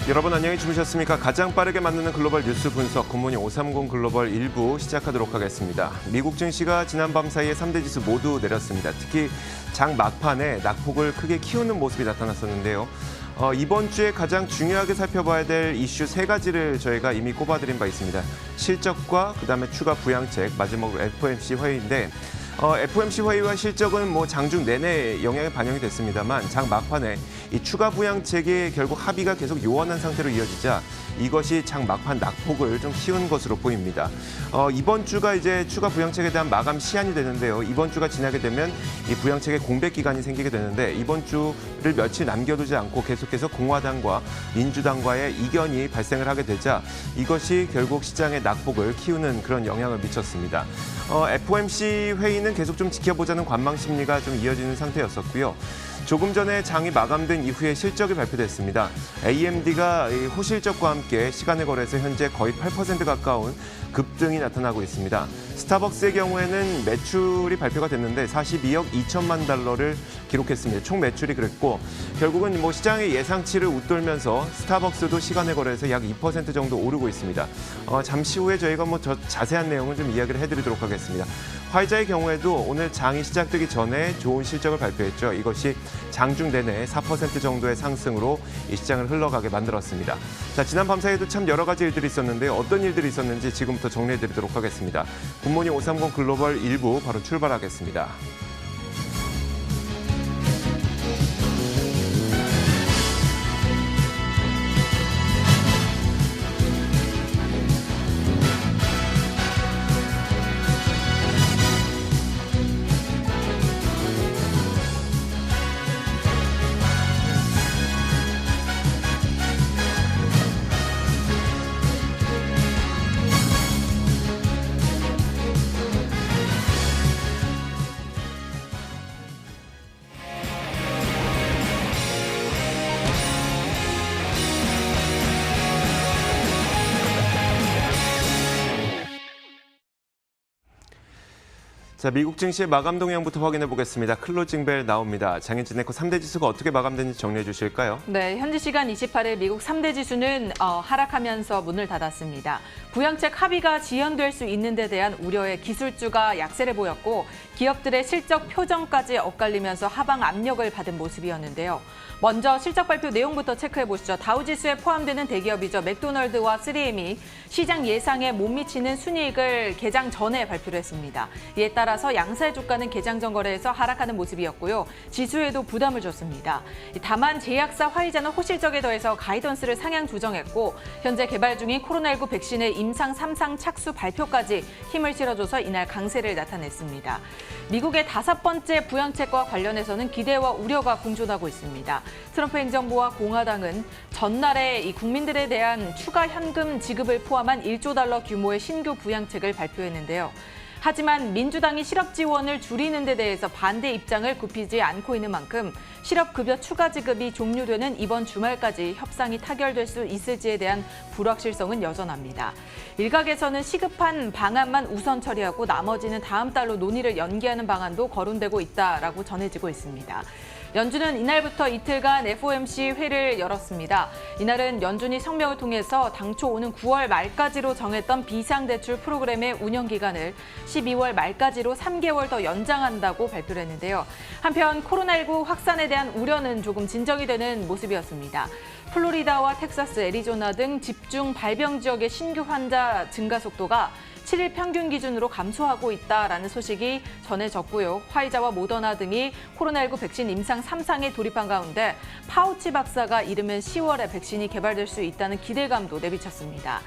여러분 안녕히 주무셨습니까? 가장 빠르게 만드는 글로벌 뉴스 분석 굿모닝 530 글로벌 1부 시작하도록 하겠습니다. 미국 증시가 지난밤 사이에 3대 지수 모두 내렸습니다. 특히 장 막판에 낙폭을 크게 키우는 모습이 나타났었는데요. 이번 주에 가장 중요하게 살펴봐야 될 이슈 세 가지를 저희가 이미 꼽아드린 바 있습니다. 실적과 그다음에 추가 부양책, 마지막으로 FOMC 회의인데 FOMC 회의와 실적은 장중 내내 영향이 반영이 됐습니다만 장 막판에 이 추가 부양책이 결국 합의가 계속 요원한 상태로 이어지자 이것이 장 막판 낙폭을 좀 키운 것으로 보입니다. 이번 주가 이제 추가 부양책에 대한 마감 시한이 되는데요. 이번 주가 지나게 되면 이 부양책의 공백 기간이 생기게 되는데 이번 주를 며칠 남겨두지 않고 계속해서 공화당과 민주당과의 이견이 발생을 하게 되자 이것이 결국 시장의 낙폭을 키우는 그런 영향을 미쳤습니다. FOMC 회의는 계속 좀 지켜보자는 관망 심리가 좀 이어지는 상태였었고요. 조금 전에 장이 마감된 이후에 실적이 발표됐습니다. AMD가 호실적과 함께 시간을 거래해서 현재 거의 8% 가까운 급등이 나타나고 있습니다. 스타벅스의 경우에는 매출이 발표가 됐는데 42억 2천만 달러를 기록했습니다. 총 매출이 그랬고 결국은 시장의 예상치를 웃돌면서 스타벅스도 시간을 거래해서 약 2% 정도 오르고 있습니다. 잠시 후에 저희가 더 자세한 내용을 좀 이야기를 해드리도록 하겠습니다. 화이자의 경우에도 오늘 장이 시작되기 전에 좋은 실적을 발표했죠. 이것이 장중 내내 4% 정도의 상승으로 이 시장을 흘러가게 만들었습니다. 자, 지난 밤 사이에도 참 여러 가지 일들이 있었는데요. 어떤 일들이 있었는지 지금부터 정리해드리도록 하겠습니다. 굿모닝 530 글로벌 1부 바로 출발하겠습니다. 자, 미국 증시의 마감 동향부터 확인해 보겠습니다. 클로징 벨 나옵니다. 장현진 에코 3대 지수가 어떻게 마감됐는지 정리해 주실까요? 네, 현지 시간 28일 미국 3대 지수는 하락하면서 문을 닫았습니다. 부양책 합의가 지연될 수 있는 데 대한 우려에 기술주가 약세를 보였고 기업들의 실적 표정까지 엇갈리면서 하방 압력을 받은 모습이었는데요. 먼저 실적 발표 내용부터 체크해 보시죠. 다우지수에 포함되는 대기업이죠. 맥도널드와 3M이 시장 예상에 못 미치는 순이익을 개장 전에 발표를 했습니다. 이에 따라서 양사의 주가는 개장 전 거래에서 하락하는 모습이었고요. 지수에도 부담을 줬습니다. 다만 제약사 화이자는 호실적에 더해서 가이던스를 상향 조정했고 현재 개발 중인 코로나19 백신의 임상 3상 착수 발표까지 힘을 실어줘서 이날 강세를 나타냈습니다. 미국의 5번째 부양책과 관련해서는 기대와 우려가 공존하고 있습니다. 트럼프 행정부와 공화당은 전날에 이 국민들에 대한 추가 현금 지급을 포함한 1조 달러 규모의 신규 부양책을 발표했는데요. 하지만 민주당이 실업 지원을 줄이는 데 대해서 반대 입장을 굽히지 않고 있는 만큼 실업급여 추가 지급이 종료되는 이번 주말까지 협상이 타결될 수 있을지에 대한 불확실성은 여전합니다. 일각에서는 시급한 방안만 우선 처리하고 나머지는 다음 달로 논의를 연기하는 방안도 거론되고 있다라고 전해지고 있습니다. 연준은 이날부터 이틀간 FOMC 회의를 열었습니다. 이날은 연준이 성명을 통해서 당초 오는 9월 말까지로 정했던 비상대출 프로그램의 운영 기간을 12월 말까지로 3개월 더 연장한다고 발표를 했는데요. 한편 코로나19 확산에 대한 우려는 조금 진정이 되는 모습이었습니다. 플로리다와 텍사스, 애리조나 등 집중 발병 지역의 신규 환자 증가 속도가 7일 평균 기준으로 감소하고 있다라는 소식이 전해졌고요. 화이자와 모더나 등이 코로나19 백신 임상 3상에 돌입한 가운데 파우치 박사가 이르면 10월에 백신이 개발될 수 있다는 기대감도 내비쳤습니다.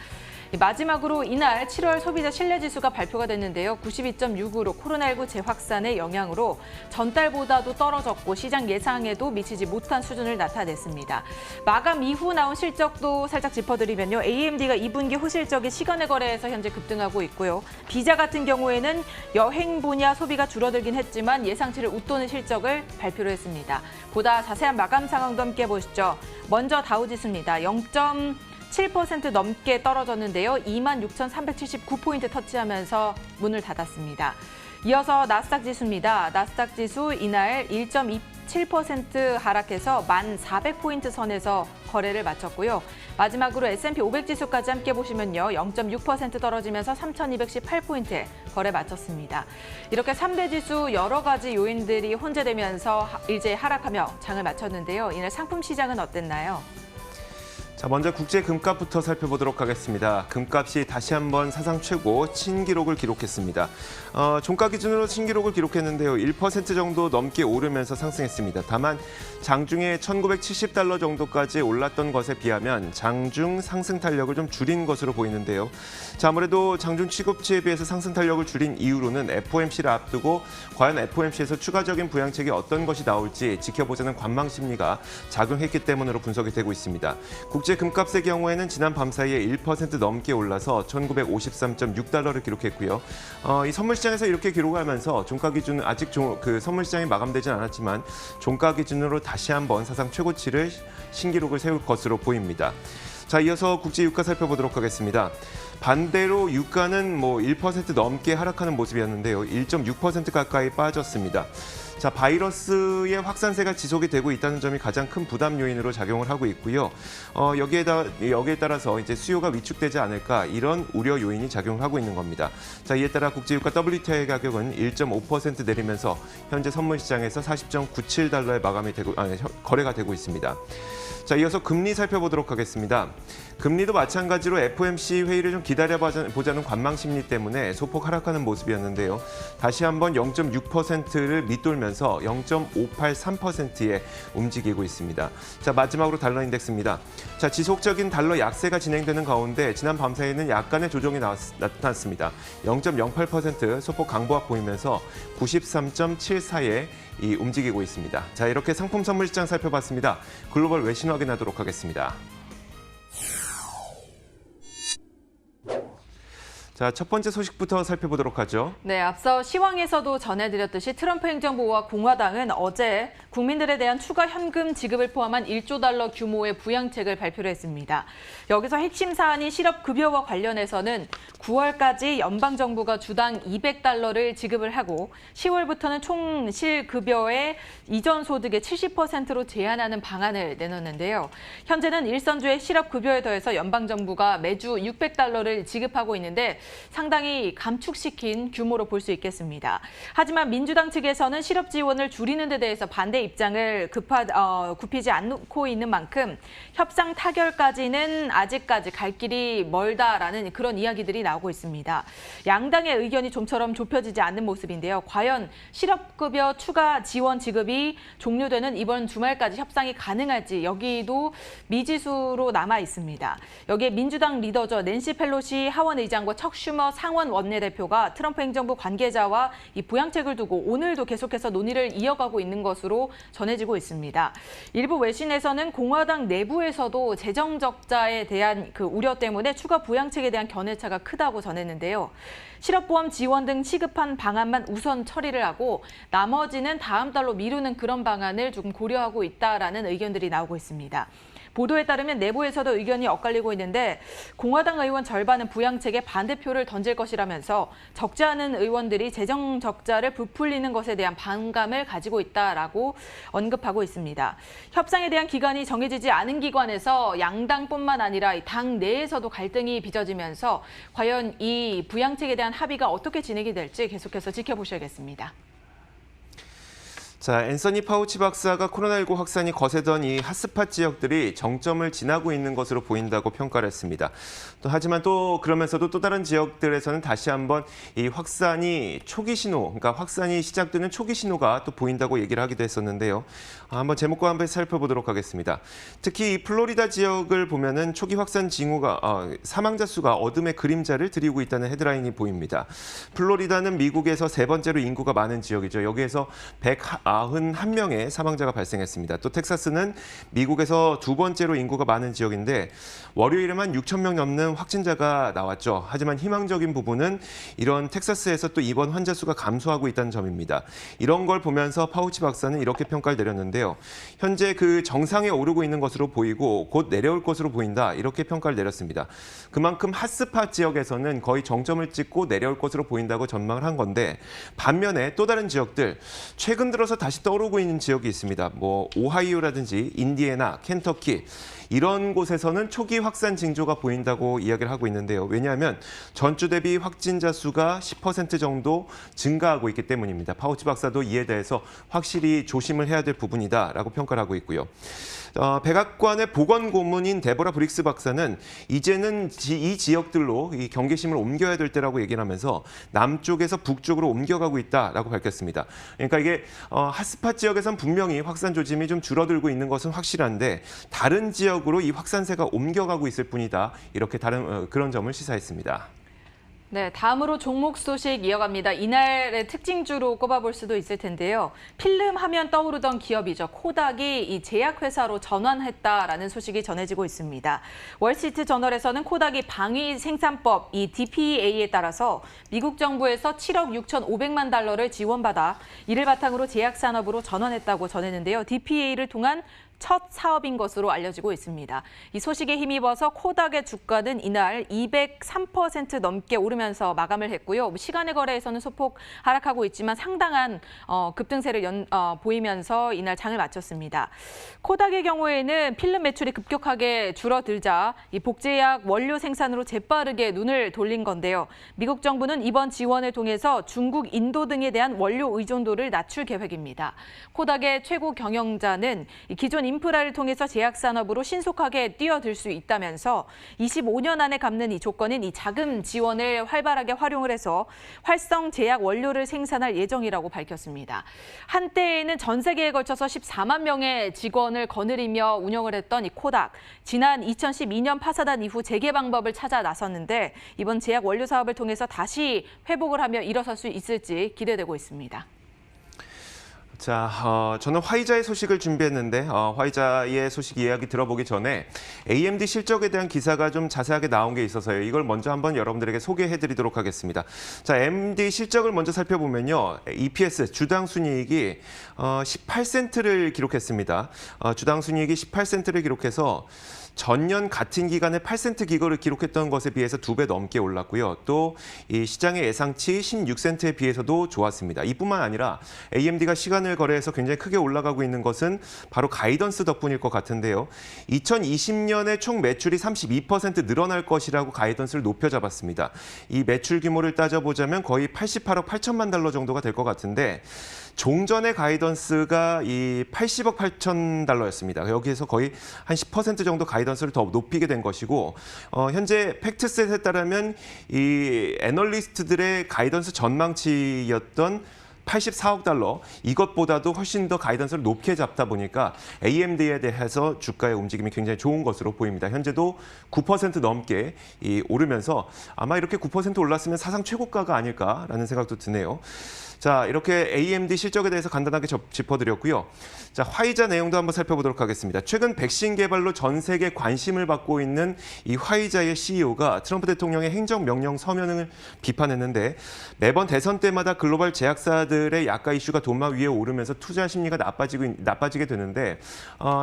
마지막으로 이날 7월 소비자 신뢰지수가 발표가 됐는데요. 92.6으로 코로나19 재확산의 영향으로 전달보다도 떨어졌고 시장 예상에도 미치지 못한 수준을 나타냈습니다. 마감 이후 나온 실적도 살짝 짚어드리면요. AMD가 2분기 호실적이 시간의 거래에서 현재 급등하고 있고요. 비자 같은 경우에는 여행 분야 소비가 줄어들긴 했지만 예상치를 웃도는 실적을 발표를 했습니다. 보다 자세한 마감 상황도 함께 보시죠. 먼저 다우지수입니다. 7% 넘게 떨어졌는데요. 26,379포인트 터치하면서 문을 닫았습니다. 이어서 나스닥 지수입니다. 나스닥 지수 이날 1.27% 하락해서 1,400포인트 선에서 거래를 마쳤고요. 마지막으로 S&P 500 지수까지 함께 보시면요. 0.6% 떨어지면서 3,218포인트에 거래 마쳤습니다. 이렇게 3대 지수 여러 가지 요인들이 혼재되면서 일제히 하락하며 장을 마쳤는데요. 이날 상품 시장은 어땠나요? 자, 먼저 국제 금값부터 살펴보도록 하겠습니다. 금값이 다시 한번 사상 최고 신기록을 기록했습니다. 종가 기준으로 신기록을 기록했는데요. 1% 정도 넘게 오르면서 상승했습니다. 다만 장중에 1,970달러 정도까지 올랐던 것에 비하면 장중 상승 탄력을 좀 줄인 것으로 보이는데요. 자, 아무래도 장중 취급치에 비해서 상승 탄력을 줄인 이유로는 FOMC를 앞두고 과연 FOMC에서 추가적인 부양책이 어떤 것이 나올지 지켜보자는 관망 심리가 작용했기 때문으로 분석이 되고 있습니다. 국제 금값의 경우에는 지난 밤 사이에 1% 넘게 올라서 1,953.6달러를 기록했고요. 이 선물 시장에서 이렇게 기록하면서 종가 기준 아직 선물 시장이 마감되진 않았지만 종가 기준으로 다시 한번 사상 최고치를 신기록을 세울 것으로 보입니다. 자, 이어서 국제 유가 살펴보도록 하겠습니다. 반대로 유가는 1% 넘게 하락하는 모습이었는데요. 1.6% 가까이 빠졌습니다. 자, 바이러스의 확산세가 지속이 되고 있다는 점이 가장 큰 부담 요인으로 작용을 하고 있고요. 여기에 따라서 이제 수요가 위축되지 않을까 이런 우려 요인이 작용을 하고 있는 겁니다. 자, 이에 따라 국제유가 WTI 가격은 1.5% 내리면서 현재 선물 시장에서 40.97달러에 거래가 되고 있습니다. 자, 이어서 금리 살펴보도록 하겠습니다. 금리도 마찬가지로 FOMC 회의를 좀 기다려보자는 관망 심리 때문에 소폭 하락하는 모습이었는데요. 다시 한번 0.6%를 밑돌면서 0.583%에 움직이고 있습니다. 자, 마지막으로 달러 인덱스입니다. 자, 지속적인 달러 약세가 진행되는 가운데 지난 밤 사이에는 약간의 조정이 나타났습니다. 0.08% 소폭 강보합 보이면서 93.74에 움직이고 있습니다. 자, 이렇게 상품 선물 시장 살펴봤습니다. 글로벌 외신 확인하도록 하겠습니다. 자, 첫 번째 소식부터 살펴보도록 하죠. 네, 앞서 시황에서도 전해드렸듯이 트럼프 행정부와 공화당은 어제 국민들에 대한 추가 현금 지급을 포함한 1조 달러 규모의 부양책을 발표를 했습니다. 여기서 핵심 사안인 실업급여와 관련해서는 9월까지 연방정부가 주당 200달러를 지급을 하고 10월부터는 총 실급여의 이전 소득의 70%로 제한하는 방안을 내놨는데요. 현재는 일선주의 실업급여에 더해서 연방정부가 매주 600달러를 지급하고 있는데 상당히 감축시킨 규모로 볼 수 있겠습니다. 하지만 민주당 측에서는 실업 지원을 줄이는 데 대해서 반대 입장을 굽히지 않고 있는 만큼 협상 타결까지는 아직까지 갈 길이 멀다라는 그런 이야기들이 나오고 있습니다. 양당의 의견이 좀처럼 좁혀지지 않는 모습인데요. 과연 실업급여 추가 지원 지급이 종료되는 이번 주말까지 협상이 가능할지 여기도 미지수로 남아 있습니다. 여기에 민주당 리더죠. 낸시 펠로시 하원 의장과 척 슈머 상원 원내대표가 트럼프 행정부 관계자와 이 부양책을 두고 오늘도 계속해서 논의를 이어가고 있는 것으로 전해지고 있습니다. 일부 외신에서는 공화당 내부에서도 재정 적자에 대한 그 우려 때문에 추가 부양책에 대한 견해차가 크다고 전했는데요. 실업보험 지원 등 시급한 방안만 우선 처리를 하고 나머지는 다음 달로 미루는 그런 방안을 조금 고려하고 있다라는 의견들이 나오고 있습니다. 보도에 따르면 내부에서도 의견이 엇갈리고 있는데 공화당 의원 절반은 부양책에 반대표를 던질 것이라면서 적지 않은 의원들이 재정 적자를 부풀리는 것에 대한 반감을 가지고 있다라고 언급하고 있습니다. 협상에 대한 기간이 정해지지 않은 기관에서 양당뿐만 아니라 당 내에서도 갈등이 빚어지면서 과연 이 부양책에 대한 합의가 어떻게 진행이 될지 계속해서 지켜보셔야겠습니다. 자, 앤서니 파우치 박사가 코로나19 확산이 거세던 이 핫스팟 지역들이 정점을 지나고 있는 것으로 보인다고 평가를 했습니다. 하지만 또 그러면서도 또 다른 지역들에서는 다시 한번 이 확산이 초기 신호, 그러니까 확산이 시작되는 초기 신호가 또 보인다고 얘기를 하기도 했었는데요. 한번 제목과 함께 살펴보도록 하겠습니다. 특히 이 플로리다 지역을 보면은 초기 확산 징후가 사망자 수가 어둠의 그림자를 드리고 있다는 헤드라인이 보입니다. 플로리다는 미국에서 세 번째로 인구가 많은 지역이죠. 여기에서 191명의 사망자가 발생했습니다. 또 텍사스는 미국에서 두 번째로 인구가 많은 지역인데 월요일에만 6,000명 넘는 확진자가 나왔죠. 하지만 희망적인 부분은 이런 텍사스에서 또 입원 환자 수가 감소하고 있다는 점입니다. 이런 걸 보면서 파우치 박사는 이렇게 평가를 내렸는데요. 현재 그 정상에 오르고 있는 것으로 보이고 곧 내려올 것으로 보인다. 이렇게 평가를 내렸습니다. 그만큼 핫스팟 지역에서는 거의 정점을 찍고 내려올 것으로 보인다고 전망을 한 건데 반면에 또 다른 지역들 최근 들어서 다시 떠오르고 있는 지역이 있습니다. 오하이오라든지 인디애나, 켄터키 이런 곳에서는 초기 확산 징조가 보인다고 이야기를 하고 있는데요. 왜냐하면 전주 대비 확진자 수가 10% 정도 증가하고 있기 때문입니다. 파우치 박사도 이에 대해서 확실히 조심을 해야 될 부분이다라고 평가를 하고 있고요. 백악관의 보건고문인 데보라 브릭스 박사는 이제는 이 지역들로 이 경계심을 옮겨야 될 때라고 얘기를 하면서 남쪽에서 북쪽으로 옮겨가고 있다라고 밝혔습니다. 그러니까 이게 핫스팟 지역에선 분명히 확산 조짐이 좀 줄어들고 있는 것은 확실한데 다른 지역으로 이 확산세가 옮겨가고 있을 뿐이다. 이렇게 그런 점을 시사했습니다. 네, 다음으로 종목 소식 이어갑니다. 이날의 특징주로 꼽아볼 수도 있을 텐데요. 필름 하면 떠오르던 기업이죠. 코닥이 이 제약회사로 전환했다라는 소식이 전해지고 있습니다. 월스트리트 저널에서는 코닥이 방위 생산법, 이 DPA에 따라서 미국 정부에서 7억 6,500만 달러를 지원받아 이를 바탕으로 제약산업으로 전환했다고 전했는데요. DPA를 통한 첫 사업인 것으로 알려지고 있습니다. 이 소식에 힘입어서 코닥의 주가는 이날 203% 넘게 오르면서 마감을 했고요. 시간의 거래에서는 소폭 하락하고 있지만 상당한 급등세를 보이면서 이날 장을 마쳤습니다. 코닥의 경우에는 필름 매출이 급격하게 줄어들자 이 복제약 원료 생산으로 재빠르게 눈을 돌린 건데요. 미국 정부는 이번 지원을 통해서 중국, 인도 등에 대한 원료 의존도를 낮출 계획입니다. 코닥의 최고 경영자는 기존 인프라를 통해서 제약산업으로 신속하게 뛰어들 수 있다면서 25년 안에 갚는 이 조건인 이 자금 지원을 활발하게 활용을 해서 활성 제약 원료를 생산할 예정이라고 밝혔습니다. 한때에는 전 세계에 걸쳐서 14만 명의 직원을 거느리며 운영을 했던 이 코닥. 지난 2012년 파산한 이후 재개 방법을 찾아 나섰는데 이번 제약 원료 사업을 통해서 다시 회복을 하며 일어설 수 있을지 기대되고 있습니다. 자, 저는 화이자의 소식을 준비했는데 화이자의 소식 이야기 들어보기 전에 AMD 실적에 대한 기사가 좀 자세하게 나온 게 있어서요. 이걸 먼저 한번 여러분들에게 소개해드리도록 하겠습니다. 자, AMD 실적을 먼저 살펴보면요. EPS, 주당 순이익이 18센트를 기록했습니다. 주당 순이익이 18센트를 기록해서 전년 같은 기간에 8센트 기거를 기록했던 것에 비해서 2배 넘게 올랐고요. 또 이 시장의 예상치 16센트에 비해서도 좋았습니다. 이뿐만 아니라 AMD가 시간을 거래해서 굉장히 크게 올라가고 있는 것은 바로 가이던스 덕분일 것 같은데요. 2020년에 총 매출이 32% 늘어날 것이라고 가이던스를 높여 잡았습니다. 이 매출 규모를 따져보자면 거의 88억 8천만 달러 정도가 될 것 같은데 종전의 가이던스가 이 80억 8천 달러였습니다. 여기에서 거의 한 10% 정도 가이던스를 더 높이게 된 것이고 현재 팩트셋에 따르면 이 애널리스트들의 가이던스 전망치였던 84억 달러, 이것보다도 훨씬 더 가이던스를 높게 잡다 보니까 AMD에 대해서 주가의 움직임이 굉장히 좋은 것으로 보입니다. 현재도 9% 넘게 오르면서 아마 이렇게 9% 올랐으면 사상 최고가가 아닐까라는 생각도 드네요. 자, 이렇게 AMD 실적에 대해서 간단하게 짚어드렸고요. 자, 화이자 내용도 한번 살펴보도록 하겠습니다. 최근 백신 개발로 전 세계 관심을 받고 있는 이 화이자의 CEO가 트럼프 대통령의 행정명령 서명을 비판했는데 매번 대선 때마다 글로벌 제약사들의 약가 이슈가 돈마 위에 오르면서 투자 심리가 나빠지게 되는데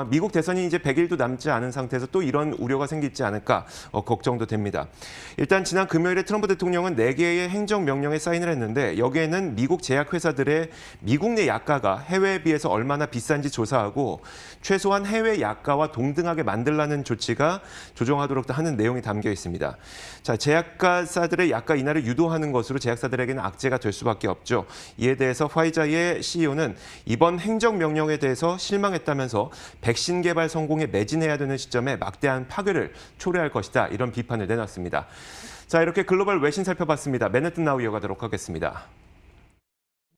미국 대선이 이제 100일도 남지 않은 상태에서 또 이런 우려가 생기지 않을까 걱정도 됩니다. 일단 지난 금요일에 트럼프 대통령은 4개의 행정명령에 사인을 했는데 여기에는 미국 제약회사들의 미국 내 약가가 해외에 비해서 얼마나 비싼지 조사하고 최소한 해외 약가와 동등하게 만들라는 조치가 조정하도록 하는 내용이 담겨 있습니다. 자, 제약사들의 약가 인하를 유도하는 것으로 제약사들에게는 악재가 될 수밖에 없죠. 이에 대해서 화이자의 CEO는 이번 행정명령에 대해서 실망했다면서 백신 개발 성공에 매진해야 되는 시점에 막대한 파괴를 초래할 것이다. 이런 비판을 내놨습니다. 자, 이렇게 글로벌 외신 살펴봤습니다. 맨해튼 나우 이어가도록 하겠습니다.